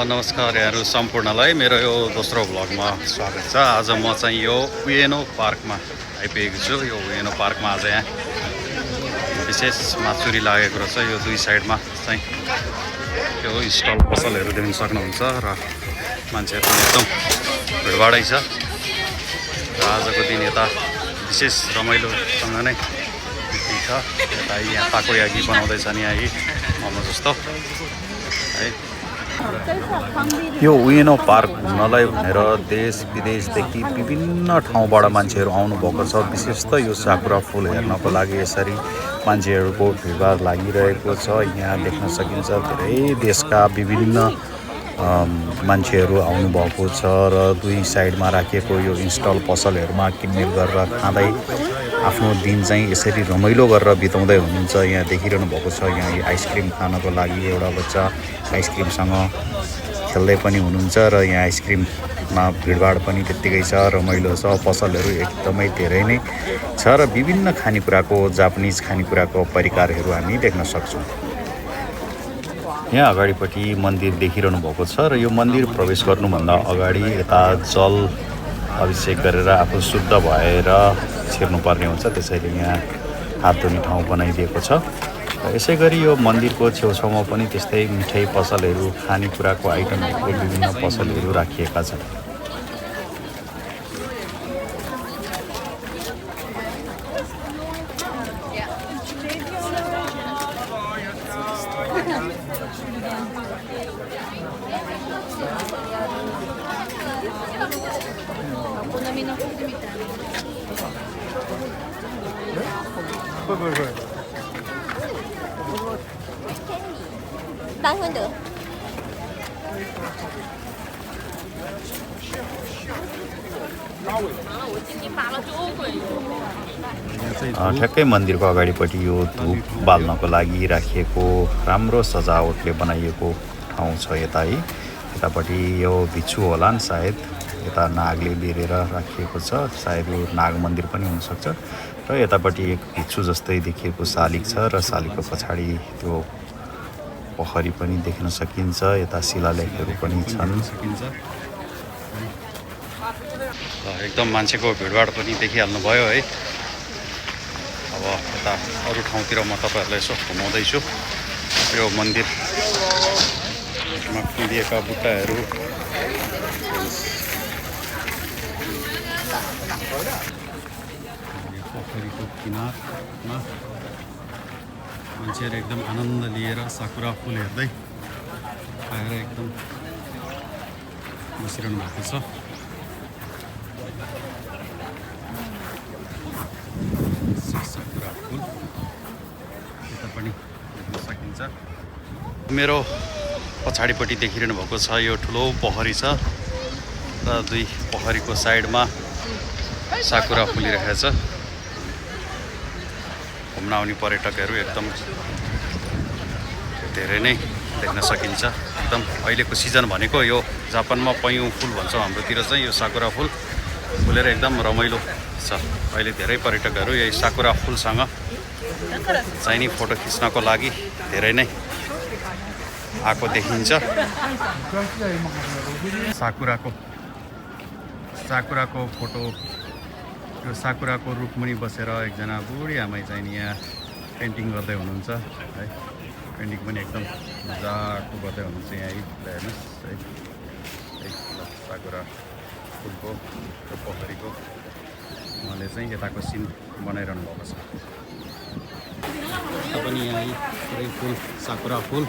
नमस्कार यहाँहरू सम्पूर्णलाई मेरो यो दोस्रो भ्लगमा स्वागत छ। आज म चाहिँ यो उएनो पार्कमा आइपुगेको छु। यो उएनो पार्कमा आज यहाँ विशेष माछुरी लागेको रहेछ। यो दुई साइडमा चाहिँ यो स्टल पसलहरू देख्न सक्नुहुन्छ र मान्छेहरू पनि एकदम भिडभाडै छ। र आजको दिन यता विशेष रमाइलोसँग नै छ। यता यहाँ ताकोयाकी बनाउँदैछन् यहाँ मोमो जस्तो है। यो उएनो पार्क घुम्नलाई भनेर देश विदेशदेखि विभिन्न ठाउँबाट मान्छेहरू आउनुभएको छ। विशेष त यो साकुरा फुल हेर्नको लागि यसरी मान्छेहरूको भिडभाड लागिरहेको छ। यहाँ देख्न सकिन्छ धेरै देशका विभिन्न मान्छेहरू आउनुभएको छ र दुई साइडमा राखिएको यो स्टल पसलहरूमा किनमेल गरेर खाँदै आफ्नो दिन चाहिँ यसरी रमाइलो गरेर बिताउँदै हुनुहुन्छ। यहाँ देखिरहनु भएको छ यहाँ आइसक्रिम खानको लागि एउटा बच्चा आइसक्रिमसँग खेल्दै पनि हुनुहुन्छ र यहाँ आइसक्रिममा भिडभाड पनि त्यत्तिकै छ, रमाइलो छ। पसलहरू एकदमै धेरै नै छ र विभिन्न खानेकुराको जापानिज खानेकुराको परिकारहरू हामी देख्न सक्छौँ। यहाँ अगाडिपट्टि मन्दिर देखिरहनु भएको छ र यो मन्दिर प्रवेश गर्नुभन्दा अगाडि यता जल अभिषेक गरेर आफू शुद्ध भएर छिर्नुपर्ने हुन्छ। त्यसैले यहाँ हात धुने ठाउँ बनाइदिएको छ। र यसै गरी यो मन्दिरको छेउछाउमा पनि त्यस्तै मिठाई पसलहरू, खानेकुराको आइटमहरूको विभिन्न पसलहरू राखिएका छन्। ठ्याक्कै मन्दिरको अगाडिपट्टि यो धुप बाल्नको लागि राखिएको राम्रो सजावटले बनाइएको ठाउँ छ यता है। यतापट्टि यो भिक्षु होला नि सायद, यता नागले बेरेर राखिएको छ, सायद यो नाग मन्दिर पनि हुनसक्छ। र यतापट्टि एक भिक्षु जस्तै देखिएको शालिग छ र शालिगको पछाडि त्यो पोखरी पनि देख्न सकिन्छ। यता शिलालेखहरू पनि छन्। एकदम मान्छेको भिडभाड पनि देखिहाल्नु भयो है। अब यता अरू ठाउँतिर म तपाईँहरूलाई यसो घुमाउँदैछु। यो मन्दिरमा कुदिएका बुट्टाहरू, पोखरीको किनारमा मान्छेहरू एकदम आनन्द लिएर साकुरा फुल हेर्दै आएर एकदम बसिरहनु भएको छ। साकुरा फुल यता पनि देख्न सकिन्छ। मेरो पछाडिपट्टि देखिरहनु भएको छ यो ठुलो पोखरी छ र दुई पोखरीको साइडमा साकुरा फुलिरहेको छ। घुम्न आउने पर्यटकहरू एकदम धेरै नै देख्न सकिन्छ। एकदम अहिलेको सिजन भनेको यो जापानमा पयौँ फुल भन्छौँ, हाम्रोतिर चाहिँ यो साकुरा फुल फुलेर एकदम रमाइलो छ। अहिले धेरै पर्यटकहरू यही साकुरा फुलसँग चाहिने फोटो खिच्नको लागि धेरै नै आएको देखिन्छ। साकुराको फोटो, यो साकुराको रुखमुनि बसेर एकजना बुढी आमै चाहिँ यहाँ पेन्टिङ गर्दै हुनुहुन्छ है। पेन्टिङ पनि एकदम मजाको गर्दै हुनुहुन्छ यहाँ हेर्नुहोस् है। साकुरा फुलको त्यो पोखरीको उहाँले चाहिँ यताको सिन बनाइरहनु भएको छ। पनि यहाँ पुरै फुल साकुरा फुल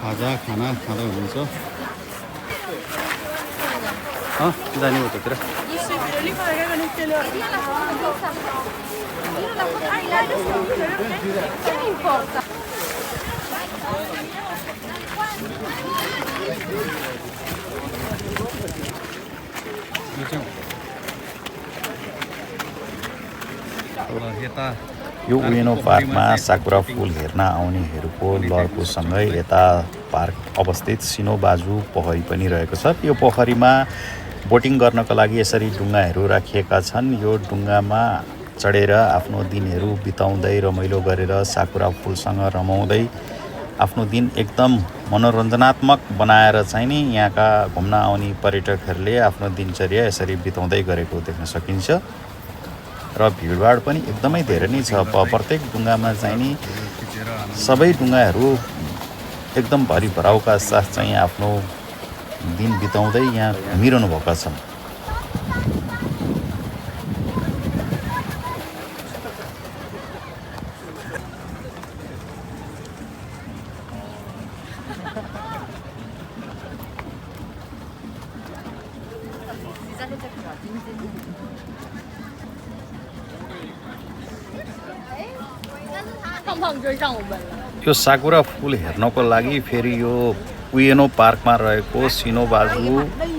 खाजा खाना खाँदै हुनुहुन्छ। जाने हो त्यतिर यो उएनो पार्कमा साकुरा फुल हेर्न आउनेहरूको लर्कोसँगै यता पार्क अवस्थित सिनोबाजु पोखरी पनि रहेको छ। यो पोखरीमा बोटिङ गर्नको लागि यसरी डुङ्गाहरू राखिएका छन्। यो डुङ्गामा चढेर आफ्नो दिनहरू बिताउँदै रमाइलो गरेर साकुरा फुलसँग रमाउँदै आफ्नो दिन एकदम मनोरञ्जनात्मक बनाएर चाहिँ नि यहाँका घुम्न आउने पर्यटकहरूले आफ्नो दिनचर्या यसरी बिताउँदै गरेको देख्न सकिन्छ र भिडभाड पनि एकदमै धेरै नै छ। प्रत्येक ढुङ्गामा चाहिँ नि सबै ढुङ्गाहरू एकदम भरिभराउका साथ चाहिँ आफ्नो दिन बिताउँदै यहाँ घुमिरहनु भएका छन्। यो साकुरा फुल हेर्नको लागि फेरि यो उएनो पार्कमा रहेको सिनोबाजु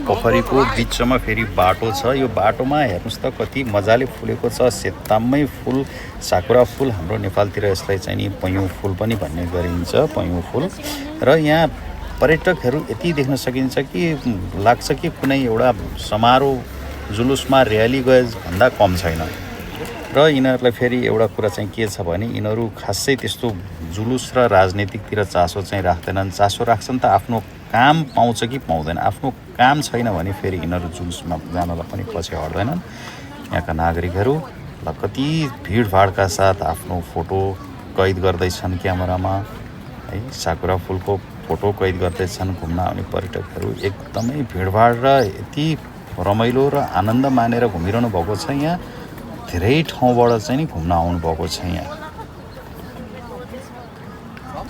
पोखरीको बिचमा फेरि बाटो छ। यो बाटोमा हेर्नुस् त कति मजाले फुलेको छ। सेताममै फुल साकुरा फुल, हाम्रो नेपालतिर यसलाई चाहिँ नि पयुँ फुल पनि भन्ने गरिन्छ, पयुँ फुल। र यहाँ पर्यटकहरू यति देख्न सकिन्छ कि लाग्छ कि कुनै एउटा समारोह जुलुसमा र्याली गए भन्दा कम छैन। र यिनीहरूलाई फेरि एउटा कुरा चाहिँ के छ भने यिनीहरू खासै त्यस्तो जुलुस र राजनीतिकतिर चासो चाहिँ राख्दैनन्। चासो राख्छन् त आफ्नो काम पाउँछ कि पाउँदैन। आफ्नो काम छैन भने फेरि यिनीहरू जुलुसमा जानलाई पनि पछि हट्दैनन्। यहाँका नागरिकहरू कति भिडभाडका साथ आफ्नो फोटो कैद गर्दैछन् क्यामेरामा है। साकुरा फुलको फोटो कैद गर्दैछन्। घुम्न आउने पर्यटकहरू एकदमै भिडभाड र यति रमाइलो र आनन्द मानेर घुमिरहनु भएको छ। यहाँ धेरै ठाउँबाट चाहिँ नि घुम्न आउनु भएको छ। यहाँ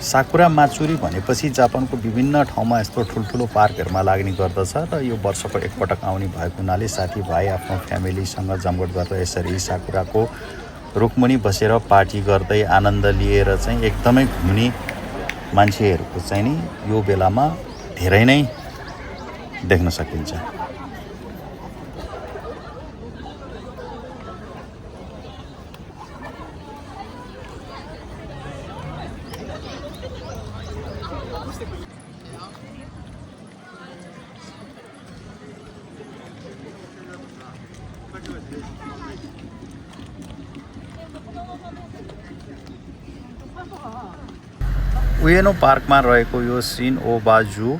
साकुरा माचुरी भनेपछि जापानको विभिन्न ठाउँमा यस्तो ठुल्ठुलो पार्कहरूमा लाग्ने गर्दछ र यो वर्षको एकपटक आउने भएको हुनाले साथीभाइ आफ्नो फ्यामिलीसँग जमघट गरेर यसरी साकुराको रुखमुनि बसेर पार्टी गर्दै आनन्द लिएर चाहिँ एकदमै घुम्ने मान्छेहरूको चाहिँ नि यो बेलामा धेरै नै देख्न सकिन्छ। उएनो पार्कमा रहेको यो सिनओबाजु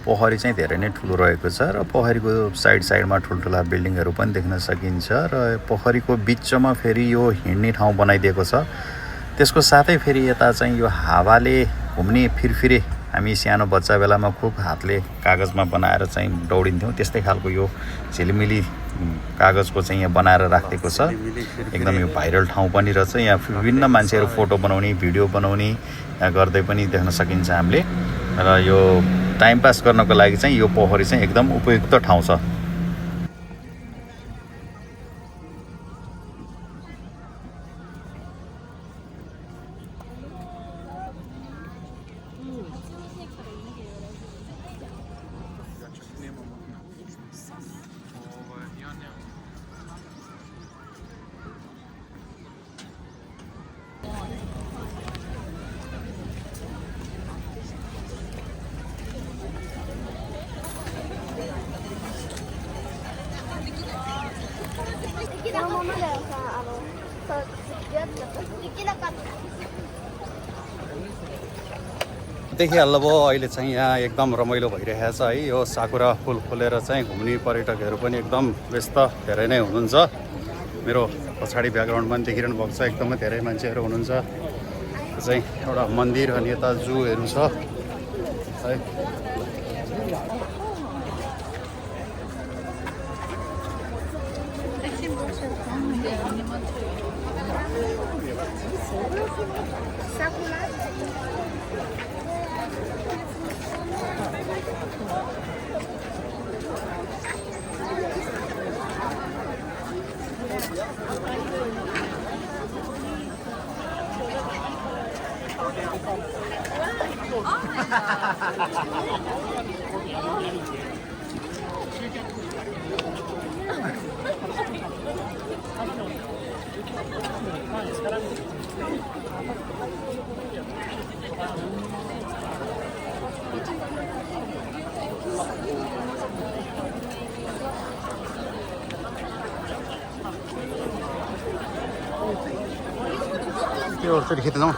पोखरी चाहिँ धेरै नै ठुलो रहेको छ र पोखरीको साइडमा ठुल्ठुला बिल्डिङहरू पनि देख्न सकिन्छ र पोखरीको बिचमा फेरि यो हिँड्ने ठाउँ बनाइदिएको छ। त्यसको साथै फेरि यता चाहिँ यो हावाले घुम्ने फिरफिरे, हामी सानो बच्चा बेलामा खुब हातले कागजमा बनाएर चाहिँ दौडिन्थ्यौँ, त्यस्तै खालको यो झिलिमिली कागजको चाहिँ यहाँ बनाएर राखेको छ। एकदम यो भाइरल ठाउँ पनि रहेछ। यहाँ विभिन्न मान्छेहरू फोटो बनाउने, भिडियो बनाउने गर्दै पनि देख्न सकिन्छ हामीले। र यो टाइम पास गर्नको लागि चाहिँ यो पोखरी चाहिँ एकदम उपयुक्त ठाउँ छ। देखिहाल्नु भयो अहिले चाहिँ यहाँ एकदम रमाइलो भइरहेको छ है। यो साकुरा फुल फुलेर चाहिँ घुम्ने पर्यटकहरू पनि एकदम व्यस्त धेरै नै हुनुहुन्छ। मेरो पछाडि ब्याकग्राउन्ड पनि देखिरहनु भएको छ, एकदमै धेरै मान्छेहरू हुनुहुन्छ। चाहिँ एउटा मन्दिर अनि यता जूहरू छ है। यो अर्चोटि खेत जाउँ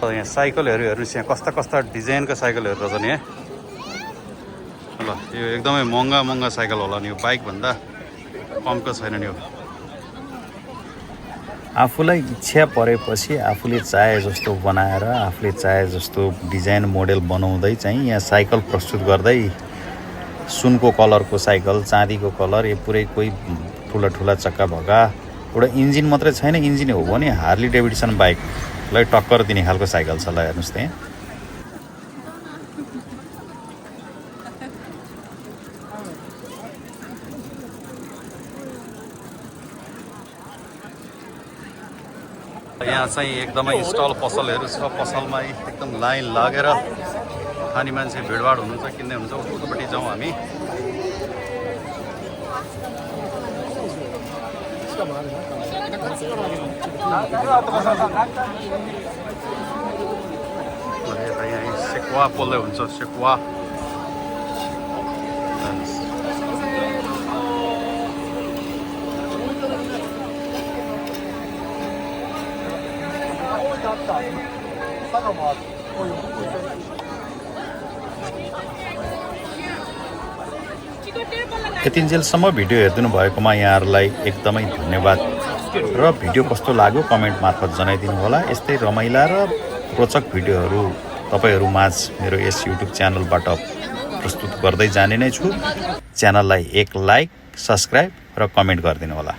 यहाँ साइकलहरू हेर्नुहोस् यहाँ कस्ता कस्ता डिजाइनका साइकलहरू रहेछ नि ल यो एकदमै महँगा साइकल होला नि यो बाइकभन्दा कमको छैन नि यो आफूलाई इच्छा परेपछि आफूले चाहे जस्तो बनाएर आफूले चाहे जस्तो डिजाइन मोडेल बनाउँदै चाहिँ यहाँ साइकल प्रस्तुत गर्दै सुनको कलरको साइकल चाँदीको कलर यो पुरै कोही ठुला चक्का भएका एउटा इन्जिन मात्रै छैन इन्जिन हो भने हार्ली डेभिडसन बाइकलाई टक्कर दिने खालको साइकल छ ल हेर्नुहोस् त्यहाँ यहाँ चाहिँ एकदमै स्टल पसलहरू छ पसलमा एकदम लाइन लागेर खाने मान्छे भिडभाड हुनुहुन्छ किन्ने हुन्छ उतापट्टि जाउँ हामी यहाँ सेकुवा पोल्दै हुन्छ सेकुवा यतिन्जेलसम्म भिडियो हेरिदिनु भएकोमा यहाँहरूलाई एकदमै धन्यवाद र भिडियो कस्तो लाग्यो कमेन्ट मार्फत जनाइदिनु होला यस्तै रमाइला र रोचक भिडियोहरू तपाईहरू माझ मेरो यस युट्युब च्यानलबाट प्रस्तुत गर्दै जाने नै छु च्यानललाई एक लाइक सब्स्क्राइब र कमेन्ट गरिदिनु होला